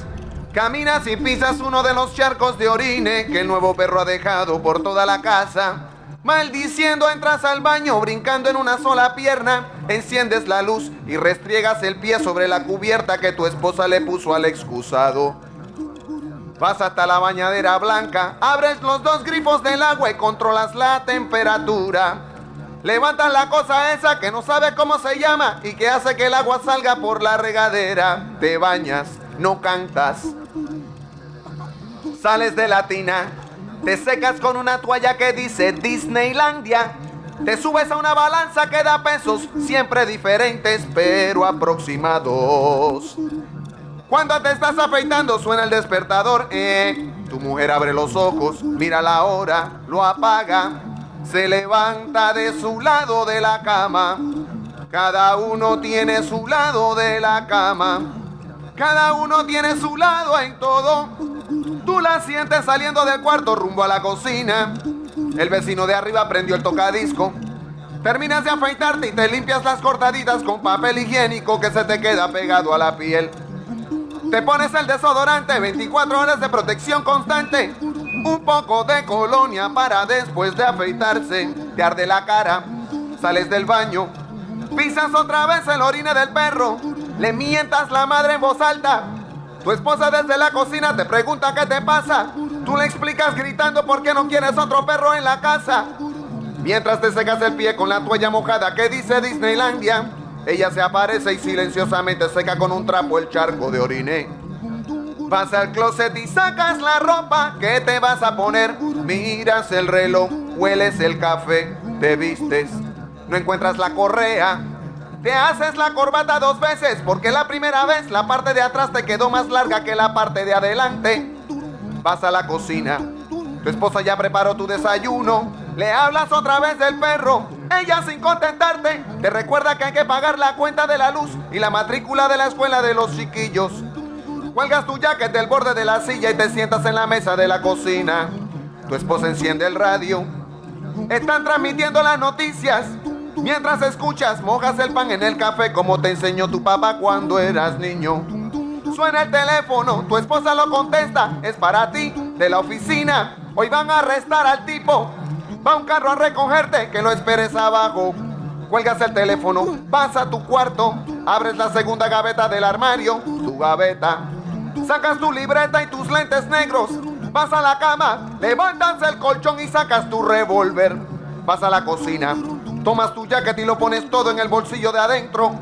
caminas y pisas uno de los charcos de orine que el nuevo perro ha dejado por toda la casa. Maldiciendo entras al baño brincando en una sola pierna, enciendes la luz y restriegas el pie sobre la cubierta que tu esposa le puso al excusado. Vas hasta la bañadera blanca, abres los dos grifos del agua y controlas la temperatura. Levantas la cosa esa que no sabe cómo se llama y que hace que el agua salga por la regadera. Te bañas, no cantas. Sales de la tina, te secas con una toalla que dice Disneylandia. Te subes a una balanza que da pesos, siempre diferentes pero aproximados. Cuando te estás afeitando suena el despertador. Tu mujer abre los ojos, mira la hora, lo apaga. Se levanta de su lado de la cama. Cada uno tiene su lado de la cama. Cada uno tiene su lado en todo. Tú la sientes saliendo del cuarto rumbo a la cocina. El vecino de arriba prendió el tocadisco. Terminas de afeitarte y te limpias las cortaditas con papel higiénico que se te queda pegado a la piel. Te pones el desodorante, 24 horas de protección constante. Un poco de colonia para después de afeitarse. Te arde la cara, sales del baño, pisas otra vez el orine del perro. Le mientas la madre en voz alta. Tu esposa desde la cocina te pregunta qué te pasa. Tú le explicas gritando por qué no quieres otro perro en la casa. Mientras te secas el pie con la toalla mojada que dice Disneylandia, ella se aparece y silenciosamente seca con un trapo el charco de orine. Vas al closet y sacas la ropa que te vas a poner. Miras el reloj, hueles el café, te vistes, no encuentras la correa. Te haces la corbata 2 veces porque la primera vez la parte de atrás te quedó más larga que la parte de adelante. Vas a la cocina, tu esposa ya preparó tu desayuno. Le hablas otra vez del perro. Ella, sin contentarte, te recuerda que hay que pagar la cuenta de la luz y la matrícula de la escuela de los chiquillos. Cuelgas tu jacket del borde de la silla y te sientas en la mesa de la cocina. Tu esposa enciende el radio. Están transmitiendo las noticias. Mientras escuchas, mojas el pan en el café como te enseñó tu papá cuando eras niño. Suena el teléfono, tu esposa lo contesta. Es para ti, de la oficina. Hoy van a arrestar al tipo. Va un carro a recogerte, que lo esperes abajo. cuelgas el teléfono, vas a tu cuarto, abres la segunda gaveta del armario, tu gaveta, sacas tu libreta y tus lentes negros, vas a la cama, levantas el colchón y sacas tu revólver, vas a la cocina, tomas tu jacket y lo pones todo en el bolsillo de adentro,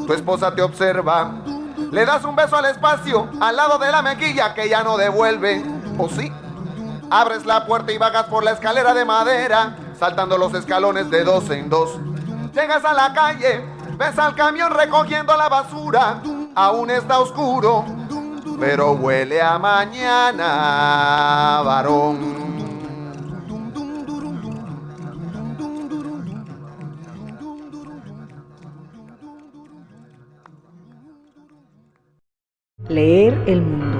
tu esposa te observa, le das un beso al espacio, al lado de la mejilla que ya no devuelve, ¿o sí? Abres la puerta y bajas por la escalera de madera, saltando los escalones de 2 en 2. Llegas a la calle, ves al camión recogiendo la basura, aún está oscuro, pero huele a mañana, varón. Leer el mundo.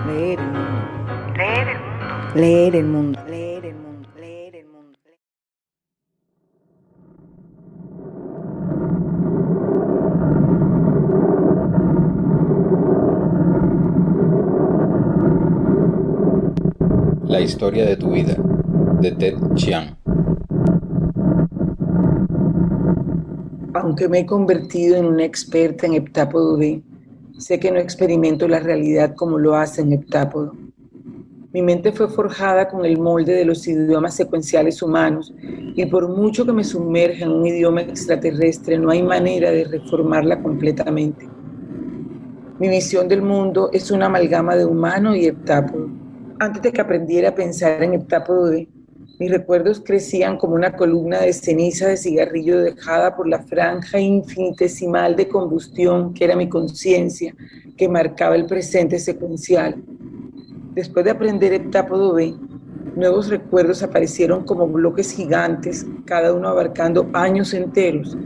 Leer el mundo. Leer el mundo. Leer el mundo. Leer el mundo. La historia de tu vida, de Ted Chiang. Aunque me he convertido en una experta en heptápodo B, sé que no experimento la realidad como lo hace en heptápodo. Mi mente fue forjada con el molde de los idiomas secuenciales humanos y por mucho que me sumerja en un idioma extraterrestre, no hay manera de reformarla completamente. Mi visión del mundo es una amalgama de humano y heptápodo. Antes de que aprendiera a pensar en heptápodo B, mis recuerdos crecían como una columna de ceniza de cigarrillo dejada por la franja infinitesimal de combustión que era mi conciencia, que marcaba el presente secuencial. Después de aprender heptápodo B, nuevos recuerdos aparecieron como bloques gigantes, cada uno abarcando años enteros,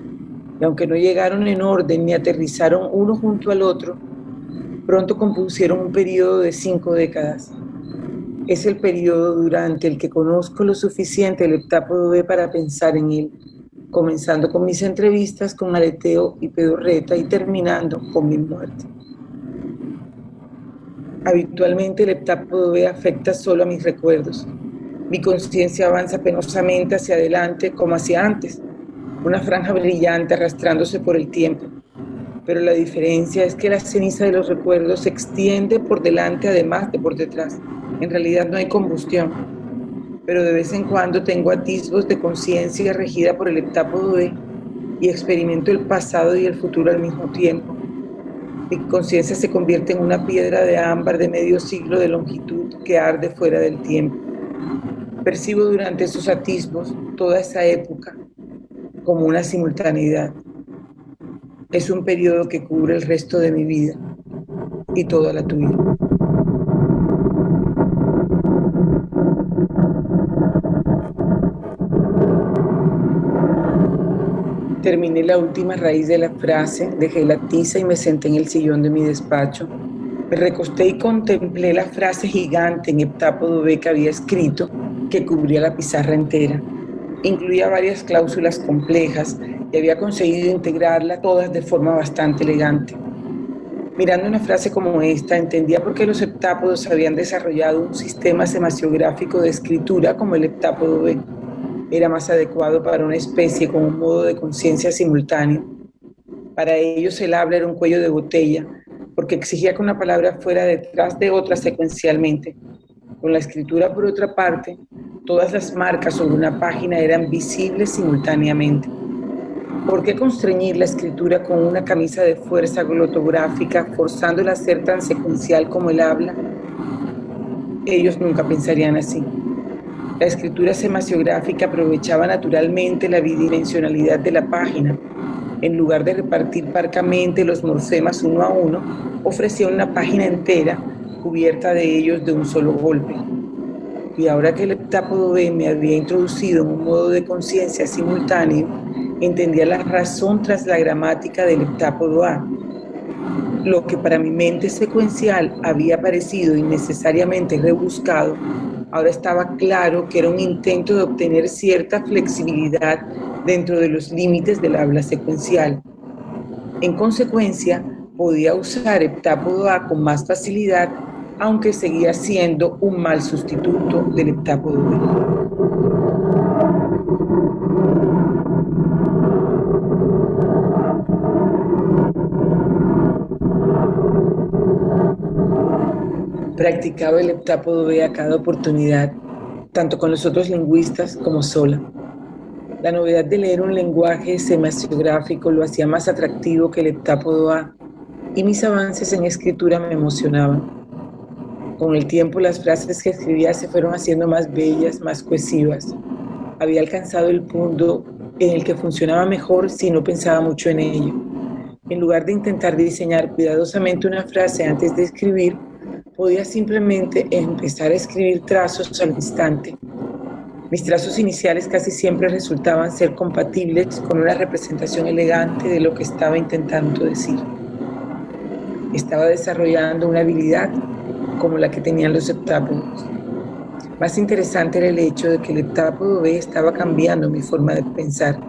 y aunque no llegaron en orden ni aterrizaron uno junto al otro, pronto compusieron un periodo de 5 décadas. Es el periodo durante el que conozco lo suficiente del heptápodo B para pensar en él, comenzando con mis entrevistas con aleteo y pedorreta y terminando con mi muerte. Habitualmente el heptápodo B afecta solo a mis recuerdos. Mi conciencia avanza penosamente hacia adelante como hacia antes, una franja brillante arrastrándose por el tiempo. Pero la diferencia es que la ceniza de los recuerdos se extiende por delante además de por detrás. En realidad no hay combustión, pero de vez en cuando tengo atisbos de conciencia regida por el heptápodo B y experimento el pasado y el futuro al mismo tiempo. Mi conciencia se convierte en una piedra de ámbar de medio siglo de longitud que arde fuera del tiempo. Percibo durante esos atisbos toda esa época como una simultaneidad. Es un periodo que cubre el resto de mi vida y toda la tuya. Terminé la última raíz de la frase, dejé la tiza y me senté en el sillón de mi despacho. Me recosté y contemplé la frase gigante en heptápodo B que había escrito, que cubría la pizarra entera. Incluía varias cláusulas complejas y había conseguido integrarlas todas de forma bastante elegante. Mirando una frase como esta, entendía por qué los heptápodos habían desarrollado un sistema semasiográfico de escritura como el heptápodo B. Era más adecuado para una especie con un modo de conciencia simultáneo. Para ellos el habla era un cuello de botella, porque exigía que una palabra fuera detrás de otra secuencialmente. Con la escritura, por otra parte, todas las marcas sobre una página eran visibles simultáneamente. ¿Por qué constreñir la escritura con una camisa de fuerza glotográfica, forzándola a ser tan secuencial como el habla? Ellos nunca pensarían así. La escritura semasiográfica aprovechaba naturalmente la bidimensionalidad de la página. En lugar de repartir parcamente los morfemas uno a uno, ofrecía una página entera cubierta de ellos de un solo golpe. Y ahora que el heptápodo B me había introducido en un modo de conciencia simultáneo, entendía la razón tras la gramática del heptápodo A. Lo que para mi mente secuencial había parecido innecesariamente rebuscado, ahora estaba claro que era un intento de obtener cierta flexibilidad dentro de los límites del habla secuencial. En consecuencia, podía usar heptápodo A con más facilidad, aunque seguía siendo un mal sustituto del heptápodo B. Practicaba el heptápodo B a cada oportunidad, tanto con los otros lingüistas como sola. La novedad de leer un lenguaje semasiográfico lo hacía más atractivo que el heptápodo A, y mis avances en escritura me emocionaban. Con el tiempo las frases que escribía se fueron haciendo más bellas, más cohesivas. Había alcanzado el punto en el que funcionaba mejor si no pensaba mucho en ello. En lugar de intentar diseñar cuidadosamente una frase antes de escribir, podía simplemente empezar a escribir trazos al instante. Mis trazos iniciales casi siempre resultaban ser compatibles con una representación elegante de lo que estaba intentando decir. Estaba desarrollando una habilidad como la que tenían los heptápodos. Más interesante era el hecho de que el heptápodo B estaba cambiando mi forma de pensar.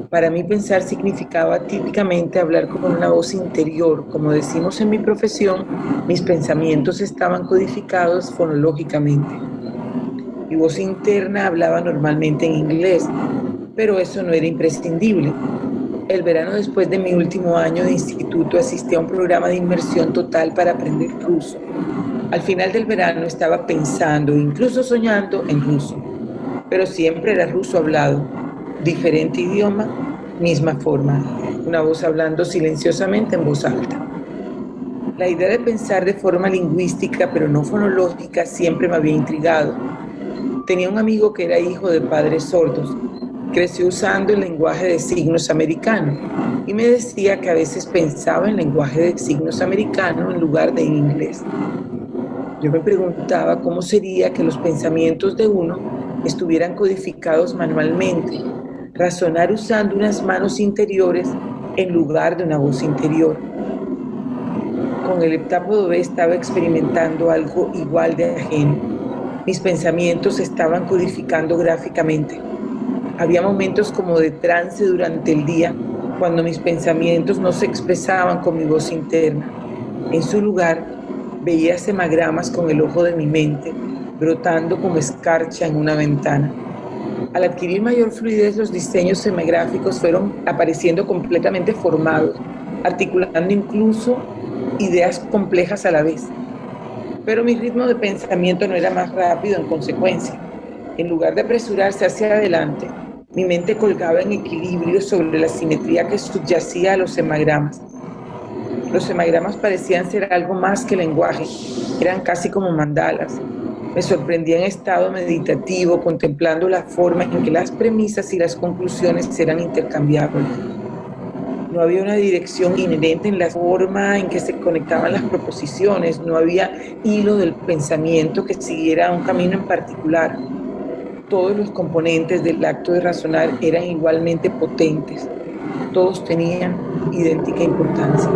Para mí pensar significaba típicamente hablar con una voz interior. Como decimos en mi profesión, mis pensamientos estaban codificados fonológicamente. Mi voz interna hablaba normalmente en inglés, pero eso no era imprescindible. El verano después de mi último año de instituto asistí a un programa de inmersión total para aprender ruso. Al final del verano estaba pensando, incluso soñando en ruso, pero siempre era ruso hablado. Diferente idioma, misma forma, una voz hablando silenciosamente en voz alta. La idea de pensar de forma lingüística, pero no fonológica, siempre me había intrigado. Tenía un amigo que era hijo de padres sordos. Creció usando el lenguaje de signos americano y me decía que a veces pensaba en lenguaje de signos americano en lugar de en inglés. Yo me preguntaba cómo sería que los pensamientos de uno estuvieran codificados manualmente, razonar usando unas manos interiores en lugar de una voz interior. Con el heptápodo B estaba experimentando algo igual de ajeno. Mis pensamientos se estaban codificando gráficamente. Había momentos como de trance durante el día, cuando mis pensamientos no se expresaban con mi voz interna. En su lugar, veía semagramas con el ojo de mi mente, brotando como escarcha en una ventana. Al adquirir mayor fluidez, los diseños semagráficos fueron apareciendo completamente formados, articulando incluso ideas complejas a la vez. Pero mi ritmo de pensamiento no era más rápido en consecuencia. En lugar de apresurarse hacia adelante, mi mente colgaba en equilibrio sobre la simetría que subyacía a los semagramas. Los semagramas parecían ser algo más que lenguaje, eran casi como mandalas. Me sorprendía en estado meditativo, contemplando la forma en que las premisas y las conclusiones eran intercambiables. No había una dirección inherente en la forma en que se conectaban las proposiciones, no había hilo del pensamiento que siguiera un camino en particular. Todos los componentes del acto de razonar eran igualmente potentes, todos tenían idéntica importancia.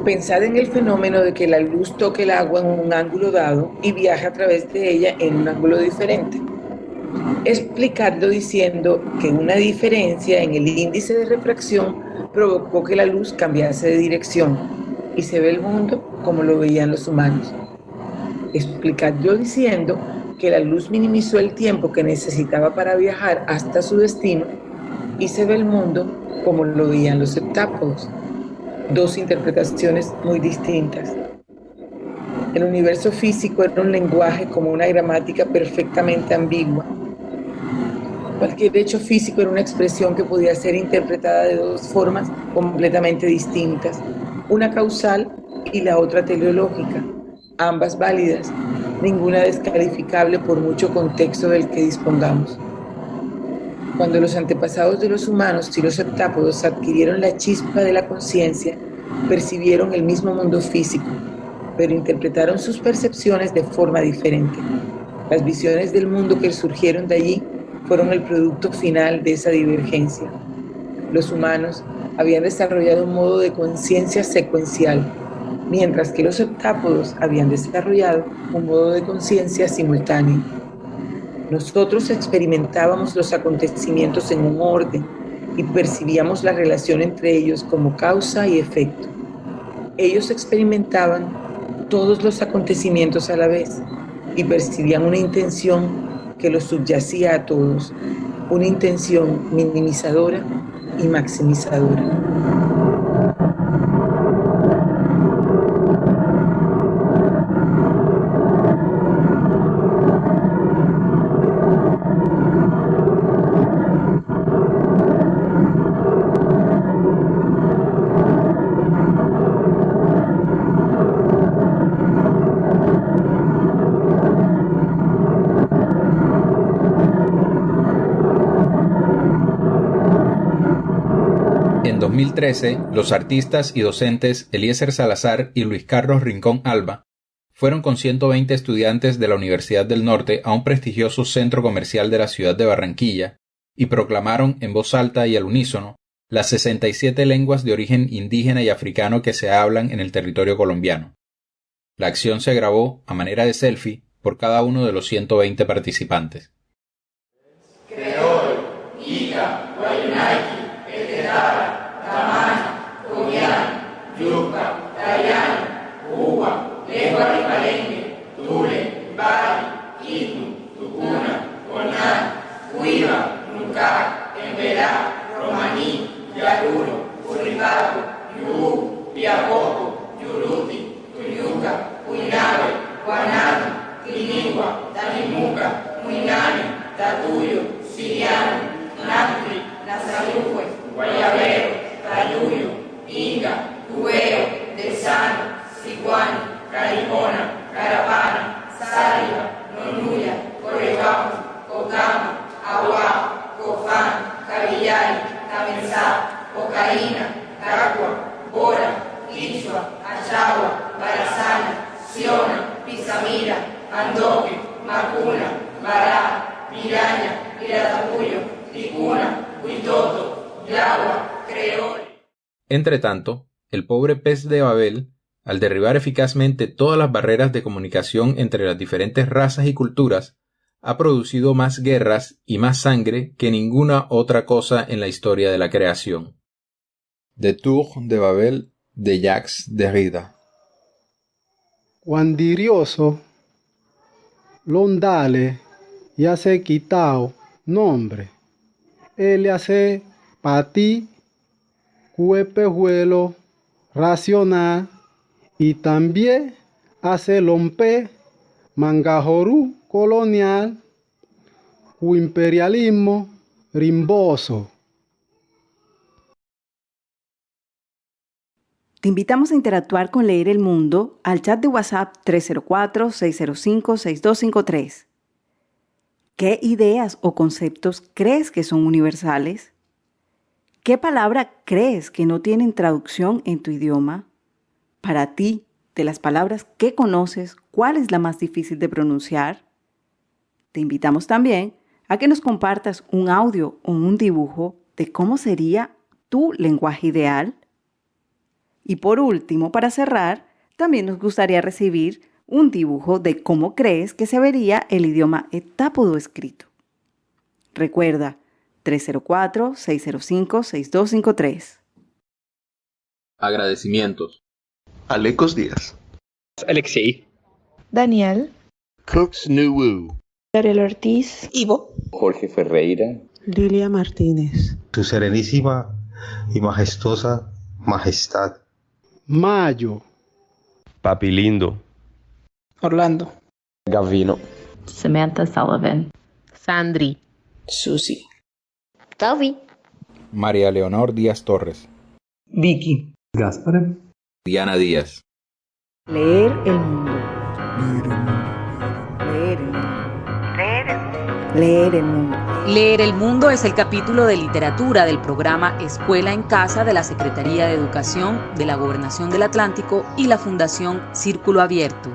Pensad en el fenómeno de que la luz toque el agua en un ángulo dado y viaje a través de ella en un ángulo diferente. Explicadlo diciendo que una diferencia en el índice de refracción provocó que la luz cambiase de dirección y se ve el mundo como lo veían los humanos. Explicadlo diciendo que la luz minimizó el tiempo que necesitaba para viajar hasta su destino y se ve el mundo como lo veían los heptápodos. Dos interpretaciones muy distintas. El universo físico era un lenguaje como una gramática perfectamente ambigua. Cualquier hecho físico era una expresión que podía ser interpretada de dos formas completamente distintas, una causal y la otra teleológica, ambas válidas, ninguna descalificable por mucho contexto del que dispongamos. Cuando los antepasados de los humanos y los heptápodos adquirieron la chispa de la conciencia, percibieron el mismo mundo físico, pero interpretaron sus percepciones de forma diferente. Las visiones del mundo que surgieron de allí fueron el producto final de esa divergencia. Los humanos habían desarrollado un modo de conciencia secuencial, mientras que los heptápodos habían desarrollado un modo de conciencia simultáneo. Nosotros experimentábamos los acontecimientos en un orden y percibíamos la relación entre ellos como causa y efecto. Ellos experimentaban todos los acontecimientos a la vez y percibían una intención que los subyacía a todos, una intención minimizadora y maximizadora. En 2013, los artistas y docentes Eliezer Salazar y Luis Carlos Rincón Alba fueron con 120 estudiantes de la Universidad del Norte a un prestigioso centro comercial de la ciudad de Barranquilla y proclamaron en voz alta y al unísono las 67 lenguas de origen indígena y africano que se hablan en el territorio colombiano. La acción se grabó a manera de selfie por cada uno de los 120 participantes. Creol, Ica, Guayunaki, Etetara, Tamana, Comián, Yuca, Tayana, Uva, Lengua Ripalengue, Tule, Bari, Itu, Tucuna, Conan, Cuiva, Nucar, Emberá, Romaní, Yaruro, Curripaco, Yubú, Piapoco, Yuruti, Tuyuca, Cuinabe, Guanano, Quinigua, Tanimuca, Muinane, Tatuyo, Siriano, Nantri, Nazayuhue, Guayabero, Tayuyo, Inca, Cubeo, Desano, Sicuani, Caripona, Carapana, Sáliva, Nonuya, Corebajo, Cocama, Aguá, Cofán, Cabillari, Tamensá, Cocaína, Cacua, Bora, Quichua, Achagua, Barazana, Siona, Pizamira, Andoque, Macuna, Bará, Piraña, Piratapuyo, Ticuna, Huitoto, Yagua, Creol. Entretanto, el pobre pez de Babel, al derribar eficazmente todas las barreras de comunicación entre las diferentes razas y culturas, ha producido más guerras y más sangre que ninguna otra cosa en la historia de la creación. The Tour de Babel de Jacques Derrida. Guandirioso, Londale, ya se quitao nombre. Él hace pati, cuepejuelo, racional y también hace lompe, mangajorú colonial, u imperialismo rimboso. Te invitamos a interactuar con Leer el Mundo al chat de WhatsApp 304-605-6253. ¿Qué ideas o conceptos crees que son universales? ¿Qué palabra crees que no tienen traducción en tu idioma? Para ti, de las palabras que conoces, ¿cuál es la más difícil de pronunciar? Te invitamos también a que nos compartas un audio o un dibujo de cómo sería tu lenguaje ideal. Y por último, para cerrar, también nos gustaría recibir un dibujo de cómo crees que se vería el idioma etápodo escrito. Recuerda, 304-605-6253. Agradecimientos. Alecos Díaz. Alexei. Daniel. Cooks Nuwu. Gabriel Ortiz. Ivo. Jorge Ferreira. Lilia Martínez. Tu serenísima y majestuosa majestad. Mayo. Papi Lindo. Orlando. Gavino. Samantha Sullivan. Sandri. Susi. Sophie. María Leonor Díaz Torres. Vicky. Gaspar. Diana Díaz. Leer el mundo. Leer el mundo. Leer el mundo. Leer el Mundo es el capítulo de literatura del programa Escuela en Casa de la Secretaría de Educación de la Gobernación del Atlántico y la Fundación Círculo Abierto.